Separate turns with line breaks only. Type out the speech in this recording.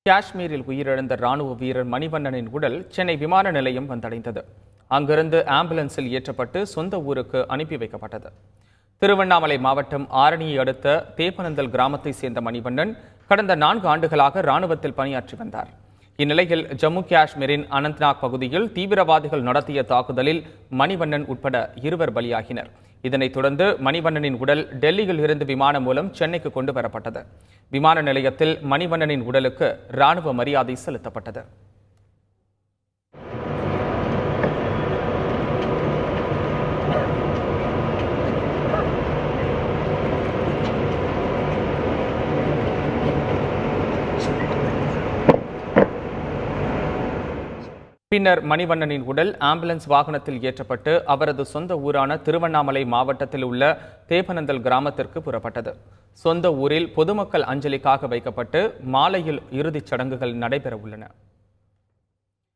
காஷ்மீரில் உயிரிழந்த ராணுவ வீரர் மணிவண்ணனின் உடல் சென்னை விமான நிலையம் வந்தடைந்தது. அங்கிருந்து ஆம்புலன்ஸில் ஏற்றப்பட்டு சொந்த ஊருக்கு அனுப்பி வைக்கப்பட்டது. திருவண்ணாமலை மாவட்டம் ஆரணியை அடுத்த தேப்பனந்தல் கிராமத்தை சேர்ந்த மணிவண்ணன் கடந்த 4 ஆண்டுகளாக ராணுவத்தில் பணியாற்றி வந்தார். இந்நிலையில் ஜம்மு காஷ்மீரின் அனந்த்நாக் பகுதியில் தீவிரவாதிகள் நடத்திய தாக்குதலில் மணிவண்ணன் உட்பட 2 பலியாகினர். இதனைத் தொடர்ந்து மணிவண்ணனின் உடல் டெல்லியில் இருந்து விமானம் மூலம் சென்னைக்கு கொண்டு வரப்பட்டது. விமான நிலையத்தில் மணிவண்ணனின் உடலுக்கு ராணுவ மரியாதை செலுத்தப்பட்டது. பின்னர் மணிவண்ணனின் உடல் ஆம்புலன்ஸ் வாகனத்தில் ஏற்றப்பட்டு அவரது சொந்த ஊரான திருவண்ணாமலை மாவட்டத்தில் உள்ள தேப்பனந்தல் கிராமத்திற்கு புறப்பட்டது. சொந்த ஊரில் பொதுமக்கள் அஞ்சலிக்காக வைக்கப்பட்டு மாலையில் இறுதிச் சடங்குகள் நடைபெற உள்ளன.